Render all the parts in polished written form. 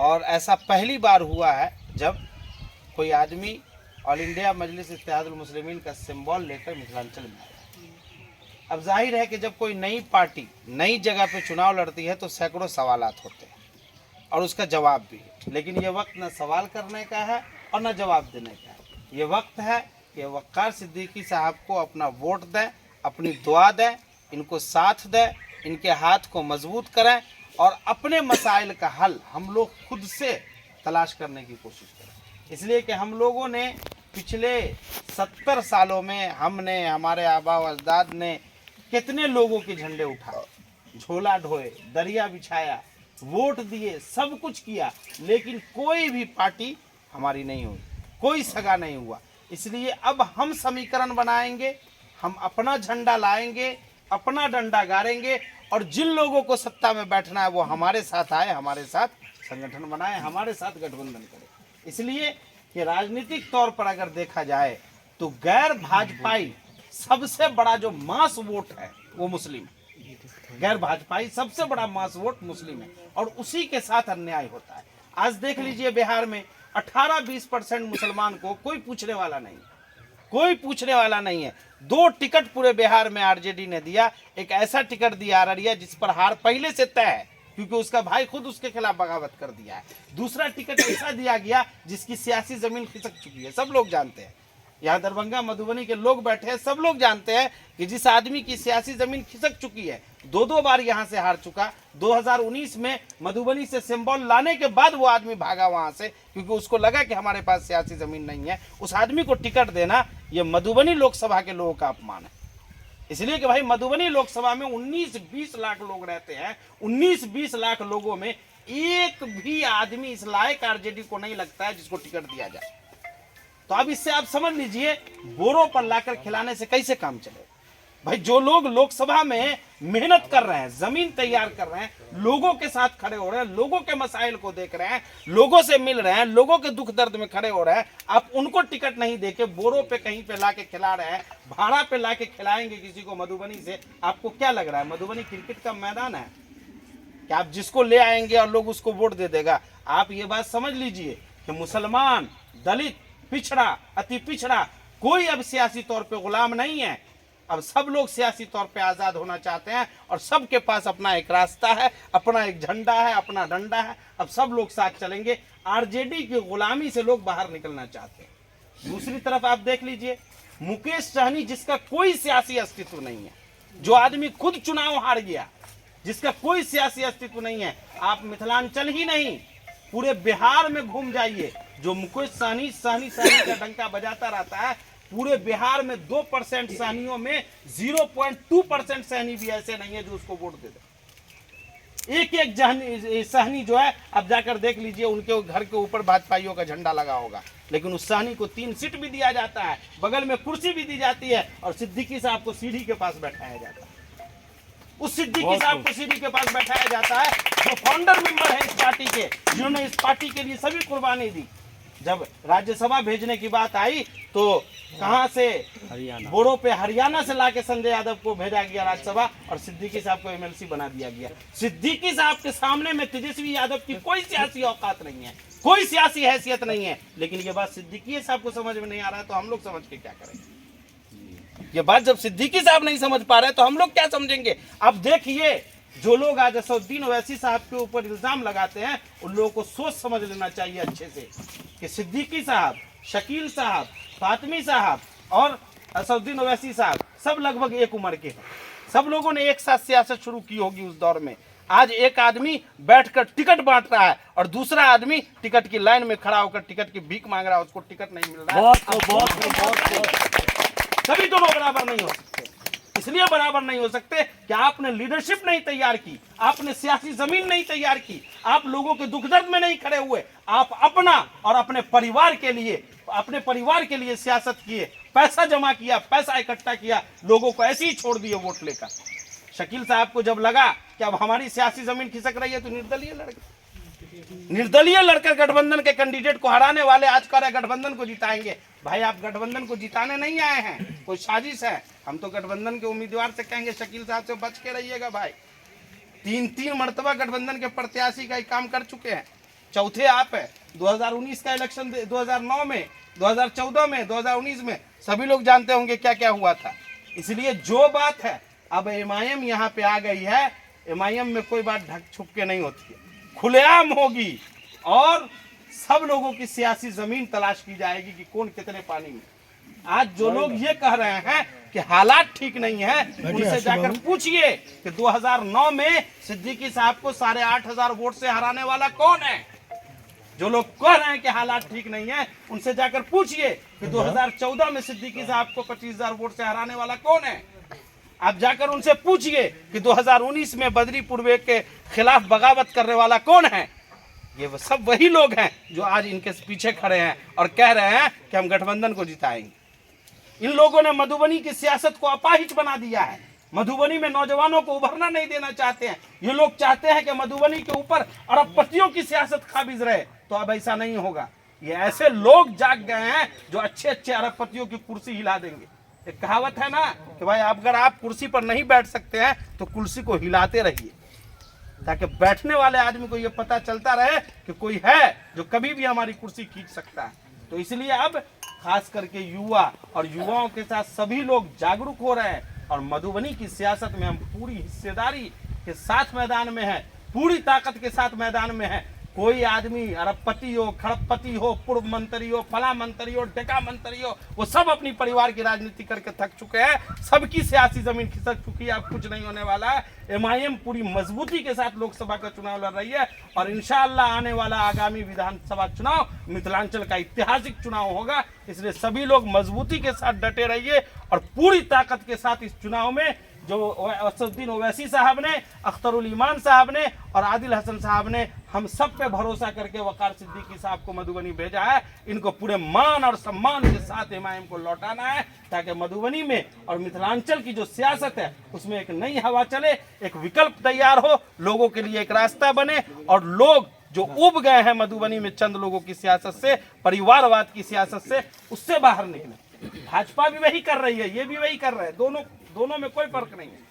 और ऐसा पहली बार हुआ है जब कोई आदमी ऑल इंडिया मजलिस इत्तेहादुल मुस्लिमीन का सिंबल लेकर मिथिलांचल में आया। अब जाहिर है कि जब कोई नई पार्टी नई जगह पे चुनाव लड़ती है तो सैकड़ों सवालात होते हैं और उसका जवाब भी है, लेकिन ये वक्त न सवाल करने का है और न जवाब देने का है। ये वक्त है कि वक़ार सिद्दीकी साहब को अपना वोट दें, अपनी दुआ दें, इनको साथ दें, इनके हाथ को मजबूत करें और अपने मसाइल का हल हम लोग खुद से तलाश करने की कोशिश करें। इसलिए कि हम लोगों ने पिछले 70 सालों में हमने, हमारे आबा व अजदाद ने कितने लोगों के झंडे उठाए, झोला ढोए, दरिया बिछाया, वोट दिए, सब कुछ किया, लेकिन कोई भी पार्टी हमारी नहीं हुई, कोई सगा नहीं हुआ। इसलिए अब हम समीकरण बनाएंगे, हम अपना झंडा लाएंगे, अपना डंडा गाड़ेंगे और जिन लोगों को सत्ता में बैठना है वो हमारे साथ आए, हमारे साथ संगठन बनाए, हमारे साथ गठबंधन करें। इसलिए कि राजनीतिक तौर पर अगर देखा जाए तो गैर भाजपाई सबसे बड़ा जो मास वोट है वो मुस्लिम है। गैर भाजपाई सबसे बड़ा मास वोट मुस्लिम है और उसी के साथ अन्याय होता है। आज देख लीजिए बिहार में 18-20% मुसलमान को कोई पूछने वाला नहीं, कोई पूछने वाला नहीं है। 2 टिकट पूरे बिहार में आरजेडी ने दिया। एक ऐसा टिकट दिया अररिया जिस पर हार पहले से तय है क्योंकि उसका भाई खुद उसके खिलाफ बगावत कर दिया है। दूसरा टिकट ऐसा दिया गया जिसकी सियासी जमीन खिसक चुकी है, सब लोग जानते हैं। यहाँ दरभंगा मधुबनी के लोग बैठे हैं, सब लोग जानते हैं कि जिस आदमी की सियासी जमीन खिसक चुकी है, 2 बार यहाँ से हार चुका। 2019 में मधुबनी से सिंबल लाने के बाद वो आदमी भागा वहाँ से क्योंकि उसको लगा कि हमारे पास सियासी जमीन नहीं है। उस आदमी को टिकट देना ये मधुबनी लोकसभा के लोगों का अपमान है। इसलिए कि भाई मधुबनी लोकसभा में 19-20 लाख लोग रहते हैं। 19-20 लाख लोगों में एक भी आदमी इस लायक आरजेडी को नहीं लगता है जिसको टिकट दिया जाए। तो अब इससे आप समझ लीजिए बोरों पर लाकर खिलाने से कैसे काम चले। भाई जो लोग लोकसभा में मेहनत कर रहे हैं, जमीन तैयार कर रहे हैं, लोगों के साथ खड़े हो रहे हैं, लोगों के मसाइल को देख रहे हैं, लोगों से मिल रहे हैं, लोगों के दुख दर्द में खड़े हो रहे हैं, आप उनको टिकट नहीं देके बोरों पे कहीं पे लाके खिला रहे हैं, भाड़ा पे लाके खिलाएंगे किसी को मधुबनी से। आपको क्या लग रहा है मधुबनी क्रिकेट का मैदान है कि आप जिसको ले आएंगे और लोग उसको वोट दे देगा? आप ये बात समझ लीजिए कि मुसलमान, दलित, पिछड़ा, अति पिछड़ा कोई अब सियासी तौर पे गुलाम नहीं है। अब सब लोग सियासी तौर पे आज़ाद होना चाहते हैं और सबके पास अपना एक रास्ता है, अपना एक झंडा है, अपना डंडा है। अब सब लोग साथ चलेंगे। आरजेडी की गुलामी से लोग बाहर निकलना चाहते हैं। दूसरी तरफ आप देख लीजिए मुकेश सहनी, जिसका कोई सियासी अस्तित्व नहीं है, जो आदमी खुद चुनाव हार गया, जिसका कोई सियासी अस्तित्व नहीं है। आप मिथिलांचल ही नहीं पूरे बिहार में घूम जाइए, जो मुकेश सहनी का डंका बजाता रहता है। पूरे बिहार में 2% सहनियों में 0.2% सहनी भी ऐसे नहीं है जो उसको वोट दे दे। एक सहनी जो है, अब जाकर देख लीजिए उनके घर के ऊपर भाजपाइयों का झंडा लगा होगा, लेकिन उस सहनी को 3 सीट भी दिया जाता है, बगल में कुर्सी भी दी जाती है और सिद्दीकी साहब को सीढ़ी के पास बैठाया जाता है। उस सिद्दीकी साहब को सीढ़ी के पास बैठाया जाता है जो फाउंडर मेंबर है इस पार्टी के, जिन्होंने इस पार्टी के लिए सभी कुर्बानी दी। जब राज्यसभा भेजने की बात आई तो कहां से? बोरो पे हरियाणा से लाके संजय यादव को भेजा गया राज्यसभा और सिद्दीकी साहब को एमएलसी बना दिया गया। सिद्दीकी साहब के सामने में तेजस्वी यादव की कोई सियासी औकात नहीं है, कोई सियासी हैसियत नहीं है। लेकिन ये बात सिद्दीकी साहब को समझ में नहीं आ रहा है तो हम लोग समझ के क्या करेंगे? ये बात जब सिद्दीकी साहब नहीं समझ पा रहे तो हम लोग क्या समझेंगे? अब देखिए जो लोग आज असदुद्दीन ओवैसी साहब के ऊपर इल्जाम लगाते हैं उन लोगों को सोच समझ लेना चाहिए अच्छे से कि सिद्दीकी साहब, शकील साहब, फातमी साहब और असदुद्दीन ओवैसी साहब सब लगभग एक उम्र के हैं। सब लोगों ने एक साथ सियासत शुरू की होगी उस दौर में। आज एक आदमी बैठकर टिकट बांट रहा है और दूसरा आदमी टिकट की लाइन में खड़ा होकर टिकट की भीख मांग रहा है, उसको टिकट नहीं मिल रहा है। सभी दोनों बराबर नहीं हो सकते। इसलिए बराबर नहीं हो सकते कि आपने लीडरशिप नहीं तैयार की, आपने सियासी जमीन नहीं तैयार की, आप लोगों के दुख दर्द में नहीं खड़े हुए, आप अपना और अपने परिवार के लिए सियासत किए, पैसा जमा किया, पैसा इकट्ठा किया, लोगों को ऐसे ही छोड़ दिए वोट लेकर। शकील साहब को जब लगा कि अब हमारी सियासी जमीन खिसक रही है तो निर्दलीय लड़कर गठबंधन के कैंडिडेट को हराने वाले आज कह रहे गठबंधन को जिताएंगे। भाई आप गठबंधन को जिताने नहीं आए हैं, कोई साजिश है। हम तो गठबंधन के उम्मीदवार से कहेंगे शकील साहब से बच के रहिएगा भाई। 3 मरतबा गठबंधन के प्रत्याशी का काम कर चुके हैं। चौथे आप है। 2019 का इलेक्शन 2009 में, 2014 में, 2019 में सभी लोग जानते होंगे क्या क्या हुआ था। इसलिए जो बात है अब एमआईएम यहाँ पे आ गई है, एमआईएम में कोई बात ढक छुप के नहीं होती है, खुलेआम होगी और सब लोगों की सियासी जमीन तलाश की जाएगी कि कौन कितने पानी में। आज जो लोग ये कह रहे हैं कि हालात ठीक नहीं है, उनसे जाकर पूछिए कि 2009 में सिद्दीकी साहब को 8,500 वोट से हराने वाला कौन है। जो लोग कह रहे हैं कि हालात ठीक नहीं है, उनसे जाकर पूछिए कि 2014 में सिद्दीकी साहब को 25,000 वोट से हराने वाला कौन है। आप जाकर उनसे पूछिए कि 2019 में बद्री पूर्वे के खिलाफ बगावत करने वाला कौन है। ये वो सब वही लोग हैं जो आज इनके पीछे खड़े हैं और कह रहे हैं कि हम गठबंधन को जिताएंगे। इन लोगों ने मधुबनी की सियासत को अपाहिज बना दिया है। मधुबनी में नौजवानों को उभरना नहीं देना चाहते हैं। ये लोग चाहते हैं कि मधुबनी के ऊपर अरबपतियों की सियासत काबिज रहे, तो अब ऐसा नहीं होगा। ये ऐसे लोग जाग गए हैं जो अच्छे अच्छे अरबपतियों की कुर्सी हिला देंगे। एक कहावत है ना कि भाई अगर आप कुर्सी पर नहीं बैठ सकते हैं तो कुर्सी को हिलाते रहिए, ताकि बैठने वाले आदमी को ये पता चलता रहे कि कोई है जो कभी भी हमारी कुर्सी खींच सकता है। तो इसलिए अब खास करके युवा और युवाओं के साथ सभी लोग जागरूक हो रहे हैं और मधुबनी की सियासत में हम पूरी हिस्सेदारी के साथ मैदान में है, पूरी ताकत के साथ मैदान में है। कोई आदमी अरबपति हो, खड़पति हो, पूर्व मंत्री हो, फला मंत्री हो, डेका मंत्री हो, वो सब अपनी परिवार की राजनीति करके थक चुके हैं। सबकी सियासी जमीन खिसक चुकी है। अब कुछ नहीं होने वाला है। एमआईएम पूरी मजबूती के साथ लोकसभा का चुनाव लड़ रही है और इंशाअल्लाह आने वाला आगामी विधानसभा चुनाव मिथिलांचल का ऐतिहासिक चुनाव होगा। इसलिए सभी लोग मजबूती के साथ डटे रहिए और पूरी ताकत के साथ इस चुनाव में जो असदुद्दीन ओवैसी साहब ने, अख्तरुल ईमान साहब ने और आदिल हसन साहब ने हम सब पे भरोसा करके वकार सिद्दीकी साहब को मधुबनी भेजा है, इनको पूरे मान और सम्मान के साथ एमआईएम को लौटाना है, ताकि मधुबनी में और मिथिलांचल की जो सियासत है उसमें एक नई हवा चले, एक विकल्प तैयार हो, लोगों के लिए एक रास्ता बने और लोग जो उब गए हैं मधुबनी में चंद लोगों की सियासत से, परिवारवाद की सियासत से, उससे बाहर निकले। भाजपा भी वही कर रही है, ये भी वही कर रहे हैं। दोनों में कोई फर्क नहीं है।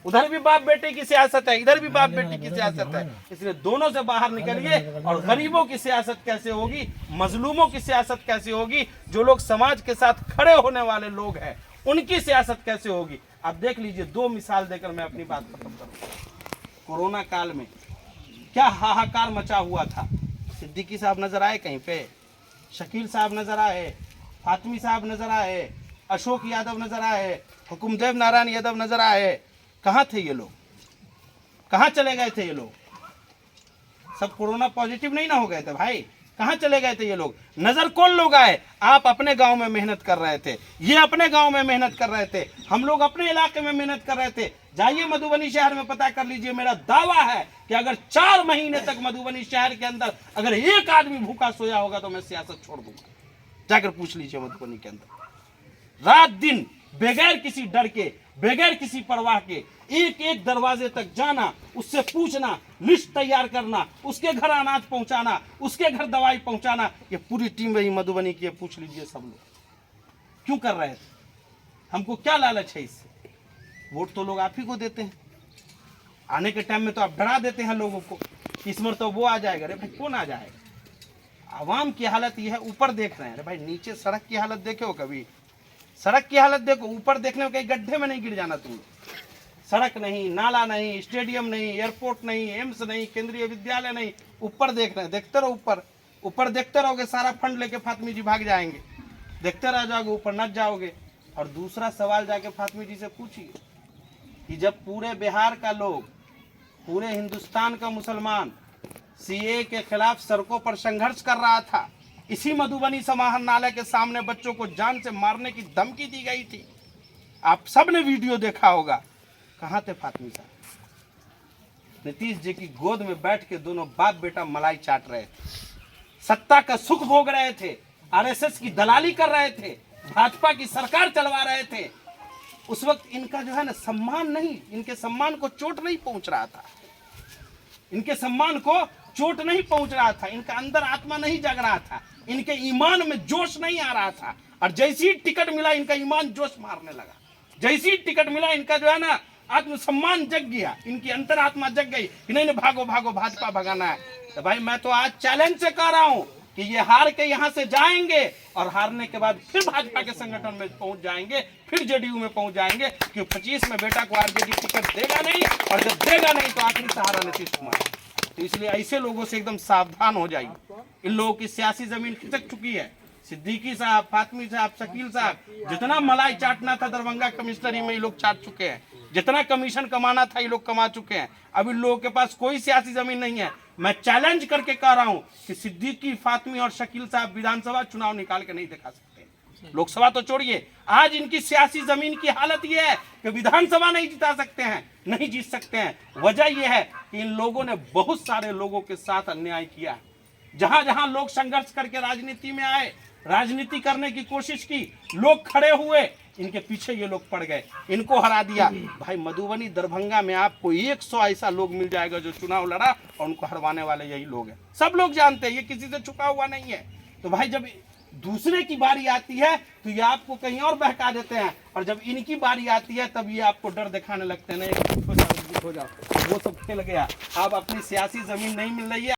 उधर भी बाप बेटे की सियासत है, इधर भी बाप बेटे की सियासत है। इसलिए दोनों से बाहर निकलिए। और गरीबों की सियासत कैसे होगी, मजलूमों की सियासत कैसे होगी, जो लोग समाज के साथ खड़े होने वाले लोग हैं उनकी सियासत कैसे होगी। आप देख लीजिए, 2 मिसाल देकर मैं अपनी बात खत्म करूँ। कोरोना काल में क्या हाहाकार मचा हुआ था। सिद्दीकी साहब नजर आए कहीं पे, शकील साहब नजर आए, फातमी साहब नजर आए, अशोक यादव नजर आए, हुकुमदेव नारायण यादव नजर आए। कहाँ थे ये लोग, कहाँ चले गए थे ये लोग? सब कोरोना पॉजिटिव नहीं ना हो गए थे भाई, कहाँ चले गए थे ये लोग? नजर कौन लोग आए? आप अपने गांव में मेहनत कर रहे थे, ये अपने गांव में मेहनत कर रहे थे, हम लोग अपने इलाके में मेहनत कर रहे थे। जाइए मधुबनी शहर में पता कर लीजिए। मेरा दावा है कि अगर 4 महीने तक मधुबनी शहर के अंदर अगर एक आदमी भूखा सोया होगा तो मैं सियासत छोड़ दूंगा। जाकर पूछ लीजिए मधुबनी के अंदर, रात दिन बगैर किसी डर के, बगैर किसी परवाह के, एक एक दरवाजे तक जाना, उससे पूछना, लिस्ट तैयार करना, उसके घर अनाज पहुंचाना, उसके घर दवाई पहुंचाना। ये पूरी टीम रही मधुबनी की। पूछ लीजिए सब लोग क्यों कर रहे थे, हमको क्या लालच है इससे? वोट तो लोग आप ही को देते हैं। आने के टाइम में तो आप डरा देते हैं लोगों को, इस बार तो वो आ जाएगा। अरे भाई कौन आ जाएगा? आवाम की हालत ये है, ऊपर देख रहे हैं। अरे भाई नीचे सड़क की हालत देखो, कभी सड़क की हालत देखो, ऊपर देखने में कहीं गड्ढे में नहीं गिर जाना तुम। सड़क नहीं, नाला नहीं, स्टेडियम नहीं, एयरपोर्ट नहीं, एम्स नहीं, केंद्रीय विद्यालय नहीं, ऊपर देख रहे हैं। देखते रहो, ऊपर ऊपर देखते रहोगे, सारा फंड लेके फातमी जी भाग जाएंगे। देखते रह जाओगे, ऊपर नच जाओगे। और दूसरा सवाल जाके फातमी जी से पूछिए कि जब पूरे बिहार का लोग, पूरे हिंदुस्तान का मुसलमान सीए के खिलाफ सड़कों पर संघर्ष कर रहा था, इसी मधुबनी समाहरणालय के सामने बच्चों को जान से मारने की धमकी दी गई थी। आप सब ने वीडियो देखा होगा। कहाँ थे फातमी साहब? नीतीश जी की गोद में बैठ के दोनों बाप बेटा मलाई चाट रहे थे, सत्ता का सुख भोग रहे थे, आरएसएस की दलाली कर रहे थे, भाजपा की सरकार चलवा रहे थे। उस वक्त इनका जो है ना सम्मान नहीं, इनके सम्मान को चोट नहीं पहुंच रहा था, इनके सम्मान को चोट नहीं पहुंच रहा था, इनका अंदर आत्मा नहीं जग रहा था, इनके ईमान में जोश नहीं आ रहा था। और जैसी टिकट मिला इनका ईमान जोश मारने लगा, जैसी टिकट मिला इनका जो है ना आत्मसम्मान जग गया, इनकी अंतरात्मा जग गई कि नहीं भागो भागो भाजपा भगाना है। तो भाई मैं तो आज चैलेंज से कह रहा हूं कि ये हार के यहाँ से जाएंगे और हारने के बाद फिर भाजपा के संगठन में पहुंच जाएंगे, फिर जेडीयू में पहुंच जाएंगे, कि 25 में बेटा को आरजेडी टिकट देगा नहीं, और जब देगा नहीं तो आखिरी सहारा नीतीश कुमार। तो इसलिए ऐसे लोगों से एकदम सावधान हो जाइए। इन लोगों की सियासी जमीन खिसक चुकी है। सिद्दीकी साहब, फातमी साहब, शकील साहब, जितना मलाई चाटना था दरभंगा कमिश्नरी में ये लोग चाट चुके हैं, जितना कमीशन कमाना था ये लोग कमा चुके हैं। अब इन लोगों के पास कोई सियासी जमीन नहीं है। मैं चैलेंज करके कह रहा हूं कि सिद्दीकी, फातमी और शकील साहब विधानसभा चुनाव निकाल के नहीं दिखा सकते। लोकसभा तो छोड़िए, आज इनकी सियासी जमीन की हालत यह है कि विधानसभा नहीं जिता सकते हैं, नहीं जीत सकते हैं। वजह यह है कि इन लोगों ने बहुत सारे लोगों के साथ अन्याय किया है। जहां जहां लोग संघर्ष करके राजनीति में आए, राजनीति करने की कोशिश की, लोग खड़े हुए, इनके पीछे ये लोग पड़ गए, इनको हरा दिया। भाई मधुबनी, दरभंगा में आपको 100 ऐसा लोग मिल जाएगा जो चुनाव लड़ा और उनको हरवाने वाले यही लोग हैं। सब लोग जानते हैं, ये किसी से छुपा हुआ नहीं है। तो भाई जब दूसरे की बारी आती है तो ये आपको कहीं और बहका देते हैं, और जब इनकी बारी आती है तब ये आपको डर दिखाने लगते हैं, नहीं हो जाओ, वो सब खेल गया। अब अपनी सियासी जमीन नहीं मिल रही है।